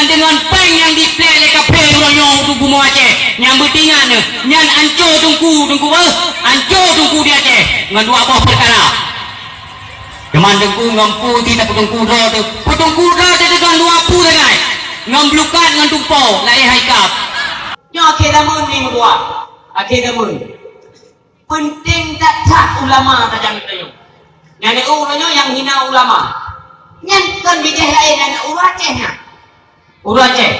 dengan peng yang diplay oleh kafe ronyong tunggu mau Aceh yang bertingan nyan ancur tungku ancur tungku di Aceh dengan dua buah perkara teman tungku ngampu tidak tungku dah tu dengan dua pu dengan ngamblukan dengan tumpau lai haikap nyo akhir damun ni dua akhir damun penting tak ulama tajam itu yang urunyo yang hina ulama nyan kan bijih lain dan uru Acehnya uru Aceh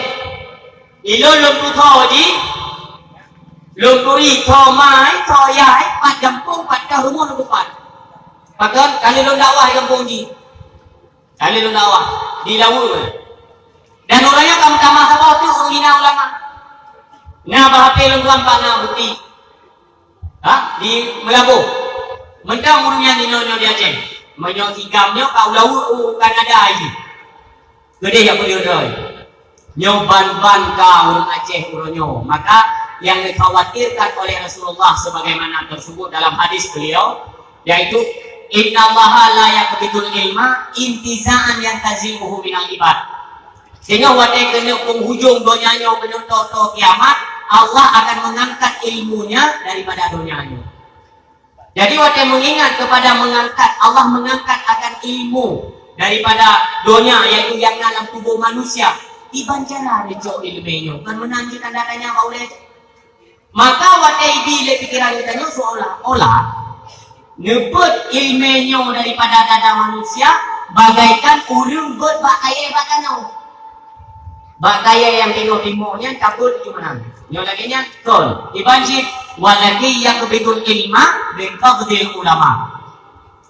ilo lumpu tho ji lumpu ri tho mai tho yai pat kampung pat ka rumah lumpu pat pakan kali lu dakwah di kampung ji kali lu dakwah di lawu dan orangnya kamu tamah sama tu uru hina ulama nah bahapil lu tuan pana bukti di Melabu mentang urungnya nino di Aceh menyo tigamnya kau lawu Kanada ini gede yang beliau roy nyoban kau urung Aceh uronyo maka yang dikhawatirkan oleh Rasulullah sebagaimana tersebut dalam hadis beliau yaitu innallaha la yaqbidul ilma intiza'an yantazi'uhu minal ibad sehingga wadai kena penghujung donyanya kena toto kiamat Allah akan mengangkat ilmunya daripada dunianya. Jadi waktu mengingat kepada Allah mengangkat akan ilmu daripada dunia yaitu yang dalam tubuh manusia. Ibanjara rejo ilmunya kan menanjukan datanya boleh. Maka waktu bila pikiran kita seolah-olah nebut ilmunya daripada dada manusia bagaikan urung buat bakaya bakanau. Bakaya yang tengok timurnya kabut gimana? Yang laginya tol dibanjir walaki yang kebidul ilma biqabdil ulama.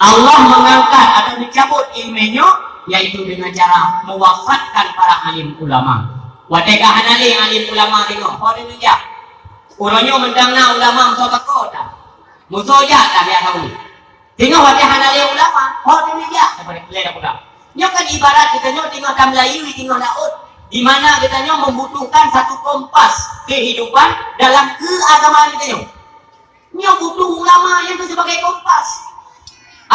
Allah mengangkat atau mencabut ilmunya yaitu dengan cara mewafatkan para alim ulama. Wadega hanali alim ulama tengok pada dia. Uronyo mendangna ulama musuh kota. Musuh dah dia tahu. Tengok wadega hanali ulama pada dia daripada leda pula. Nyo kan ibarat kita nyo tengok Melayu tengok Daud di mana katanya membutuhkan satu kompas kehidupan dalam keagamaan kita nyo butuh ulama yang itu sebagai kompas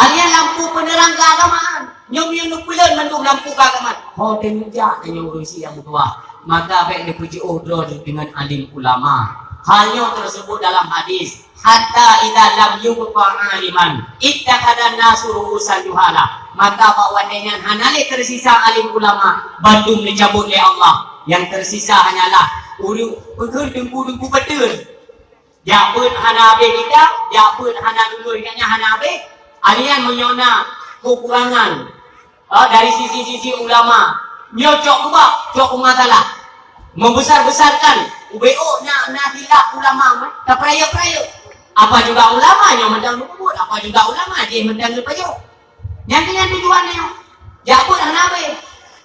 alian lampu penerang keagamaan nyo nukulan mendung lampu keagamaan tenja nyo urusi yang tua maka baik dipuji odor dengan alim ulama halnya tersebut dalam hadis hatta idza lam yubqa aliman ittakhadhan nasu ru'usan juhala maka bahwa dengan hanale tersisa alim ulama bandung dicabut oleh Allah yang tersisa hanyalah uru dengku betul ya pun hanabe kita ya pun hana dulu ingatnya hanabe alian menyona kekurangan dari sisi-sisi ulama nyocok kubak cok masalah membesar-besarkan UBO na tidak ulama tak peraya-peraya apa juga ulama yang mendang luput apa juga ulama dia mendang lupayo yang tujuannya jakut hanabe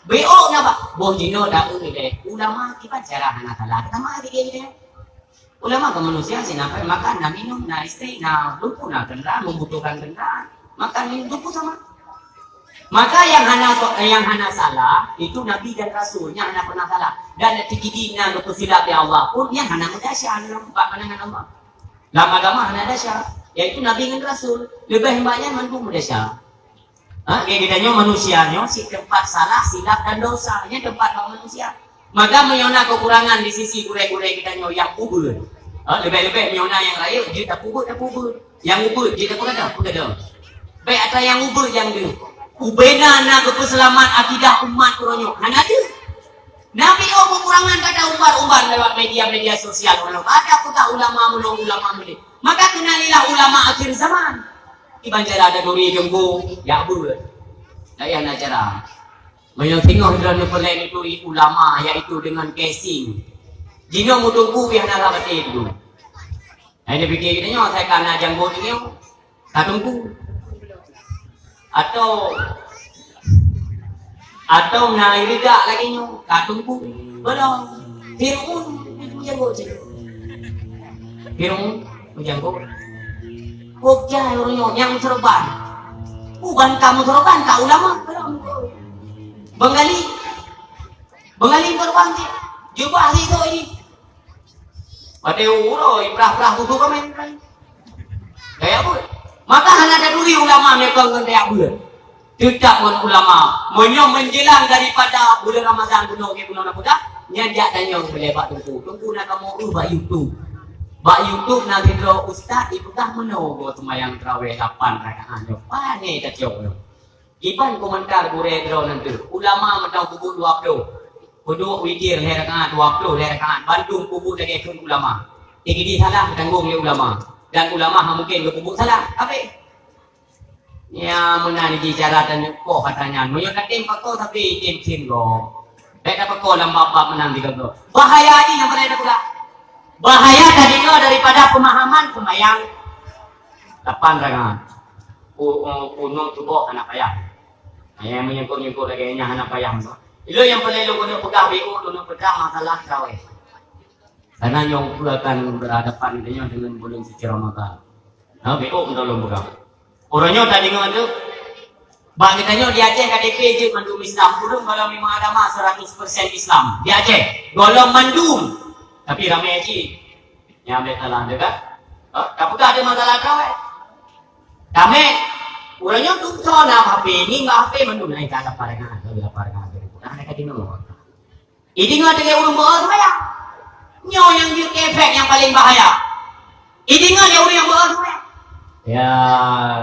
BO na ba bojino da deh ulama kita cara hana salah kita mah dia ulama ke manusia sih nak makan na minum na istri na lupu na kendaraan membutuhkan kendaraan makan lupu sama maka yang hana salah itu nabi dan rasul yang hana pernah salah dan tikidina lupu silap ya Allah pun yang hana mudasya dalam pandangan Allah lama-lama hana dasya yaitu nabi dan rasul lebih banyak mampu mudasya kayak kitanya manusianya si tempat salah silap dan dosanya tempat manusia maka menyona kekurangan di sisi gureh-gureh kitanya yang ubur lebih-lebih menyona yang lain dia tak ubur yang ubur dia tak pukul baik ada yang ubur yang dulu ubena na keselamatan akidah umat kuronyo hana tu nabi kekurangan kata umbar-umbar lewat media sosial ada kata ulama menolong ulama menolong maka kenalilah ulama akhir zaman Ibanjara ada duri jenggu ya bul saya nak cara banyak tengok dalam perlain itu ulama yaitu dengan casing jino mutungku yang nak batin itu ada fikir kita saya kana janggo ni katungku atau nairida lagi nyo katungku belum firun itu janggo firun janggo Pokja orangnya yang serban, bukan kamu serban, kau ulama. Bengali serban sih, jubah sih itu ini. Pada uroi, perah butuh komen kan? Kayak apa? Maka hanya ada dulu ulama mereka dengan kayak apa? Tidak mun ulama. Menyo menjelang daripada bulan Ramadan bulan apa? Nyajak tanya boleh pak tunggu nak kamu ubah YouTube. Bak YouTube nak video ustaz ibu dah menogo semayang tarawih 8 rakaat. Pane tak jauh. Iban komentar gure draw nanti. Ulama mentang kubur 20. Kudu witir rakaat 20 rakaat. Bandung kubur lagi kun ulama. Tinggi salah tanggung oleh ulama. Dan ulama mungkin kubur salah. Apa? Ya menani bicara dan kok katanya. Menyo katim pakko tapi tim lo. Baik apa kau lama bapak menang di kau. Bahaya ini yang berada pula. Bahaya tadinya daripada pemahaman sembahyang 8 rakaat. Puno tubuh anak payah. Yang menyengkur lagi anak payah. Itu yang boleh lu guna pegang BU dulu pegang masalah tarawih. Karena yang akan berhadapan dengan bulan suci Ramadan. Nah BU dulu pegang. Orangnya tadi ngomong tu. Bang kitanya di Aceh KDP je mandum Islam. Burung kalau memang agama 100% Islam. Di Aceh golong mandum. Tapi ramai haji. Yang ambil talang juga. Tapi tak ada masalah tarawih. Kami orangnya tu nak HP ni enggak HP mandum naik tak apa dengan ada di nomor. Ini nggak ada yang urung bawa saya. Nyo yang di efek yang paling bahaya. Ini nggak ada yang bawa saya. Ya,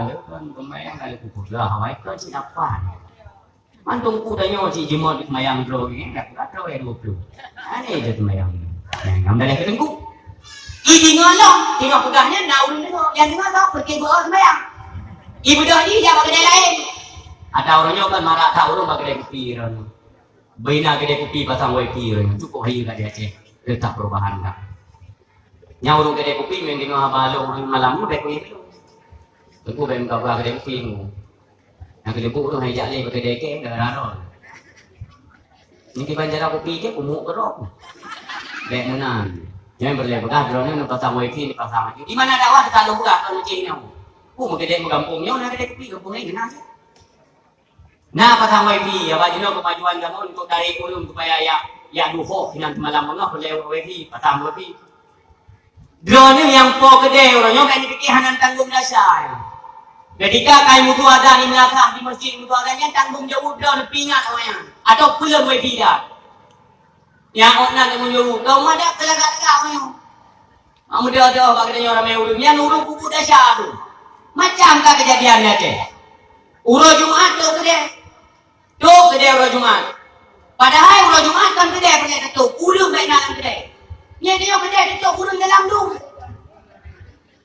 itu kan pemain kali kubur lah. Hawaii kan siapa? Mantung kudanya si jemot di mayang bro ini nggak tahu ya 20. Aneh je mayang. Yang ambil lagi tengku. Ini nggak loh. Tengok pegahnya nak urung tengok. Yang tengok tak pergi bawa mayang. Ibu dah ni jangan kedai lain. Ada orangnya kan marah tak urung kedai kopi orang. Bina kedai kopi pasang wifi orang. Cukup hari kat dia Aceh. Letak perubahan dah. Yang urung kedai kopi memang tengok abalo urung malam tu baik kopi. Aku baik kau kedai kopi mu. Yang kedai kopi urung hajak le kedai ke dah raro. Ni ki banjara kopi ke umuk kerok. Baik menang. Jangan berlebihan drone ni pasang wifi ni pasang. Di mana dakwah kalau buka kalau macamnya. Mau kedai kampungnya, nak kedai kopi kampungnya kenal sih. Nah pasang wifi, ya bajino kemajuan kamu untuk tarik ulun supaya ya duho dengan malam mana boleh wifi pasang wifi. Drone yang po kedai orangnya kan dipikiran tanggung dasar. Ketika kai mutu ada di belakang di masjid mutu adanya tanggung jawab drone pingat orangnya atau pulang wifi dah. Yang orang tanggung jawab, kau ada kelagak-kelagak orangnya. Kamu dia bagaimana orang yang urung, yang urung kuku dasar tu. Macam kah kejadiannya Aceh? Uro Jumat tu kedai. Tu kedai uro Jumat. Padahal uro Jumat kan kedai tu. Urung baik dalam kedai. Ni dia kedai tu urung dalam tu.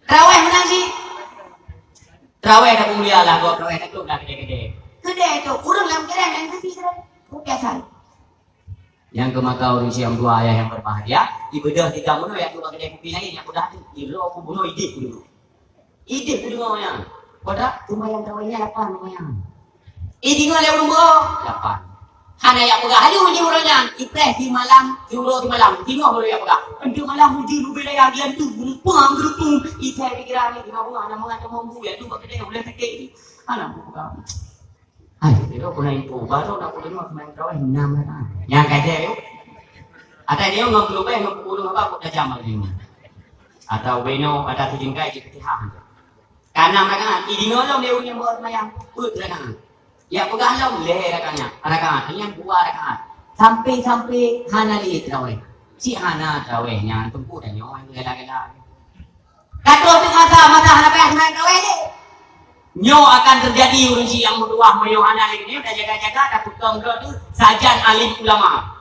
Terawih menang sih. Terawih dah mulia lah gua terawih tu dah kedai-kedai. Kedai tu urung dalam kedai dan tapi kedai. Bukan. Yang ke Makau orang siam dua ayah yang berbahagia. Ibadah 3 menu yang tu kedai kopi lain yang udah tu. Ilo aku bunuh ide dulu. Ide tu dengan orang. Kodak lumayan tarawihnya 8 lumayan. Ide dengan orang berapa? 8. Hanya yang pegah ada uji orangnya. Ipreh di malam, juro di malam. Tengok baru yang pegah. Di malam uji lu bela yang dia tu bumpang gerupung. Ipreh pikiran ni tengok bunga nama ada mampu ya tu bagi dia boleh sakit. Anak pegah. Hai, dia aku naik tu baru nak aku dengar main tarawih 6 lah. Yang kata tu. Ada dia ngam lu bae ngam puluh apa aku dah jamal ni. Atau beno ada tujingkai di ketihan. Karena mereka ini nolong dia punya buat mayang put rakaat. Ya pegang long leh rakaat. Yang 2 rakaat. Sampai hana li tarawih. Si hana tarawihnya tunggu dan nyawa gila-gila. Kata tu masa hana payah main tarawih ni. Nyo akan terjadi urus yang berdua mayo hana lagi ni dah jaga-jaga dah putung tu sajan alim ulama.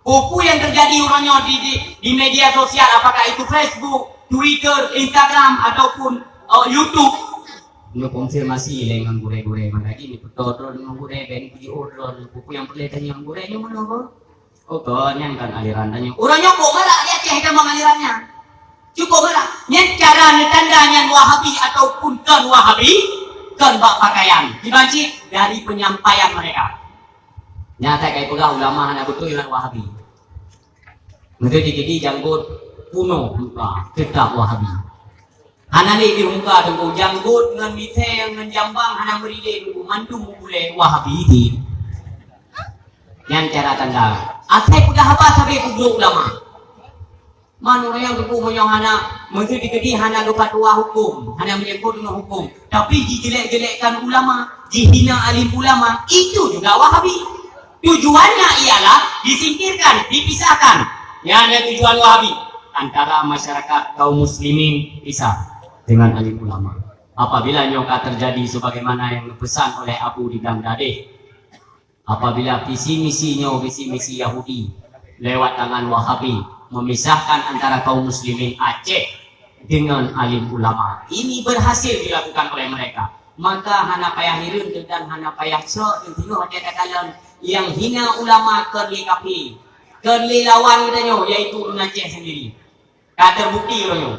Buku yang terjadi urangnya di media sosial apakah itu Facebook, Twitter, Instagram ataupun YouTube. Ini konfirmasi dengan gure-gure mana ini betul dengan gure ben video buku yang perlihatannya yang gure ini mana kok? Oh yang kan aliran tanya. Orangnya kok malah dia cek sama alirannya. Cukup malah. Yang cara tandanya Wahabi ataupun kan Wahabi kan bak pakaian dibanci dari penyampaian mereka. Nyata kayak pegang ulama anak betul yang Wahabi. Mereka jadi janggut kuno muka tetap Wahabi. Hana ni di muka tunggu janggut dengan miteng dengan jambang hana berile tunggu mandu boleh Wahabi di. Yang cara tanda. Asai pedah apa sampai kubur ulama. Manu yang hukum yang hana menteri digedi hana lupa tua hukum, hana menyebut dengan hukum. Tapi dijelek-jelekkan ulama, dihina alim ulama, itu juga Wahabi. Tujuannya ialah disingkirkan, dipisahkan. Ya, ada tujuan Wahabi antara masyarakat kaum muslimin pisah dengan alim ulama. Apabila nyoka terjadi sebagaimana yang dipesan oleh Abu di Baghdad, apabila visi misi Yahudi lewat tangan Wahabi memisahkan antara kaum muslimin Aceh dengan alim ulama, ini berhasil dilakukan oleh mereka, maka hana payah hirun dan hana payah sok dan tino ada katakan yang hina ulama kerli kapi kerli lawan katanya, yaitu Aceh sendiri tak terbukti katanya.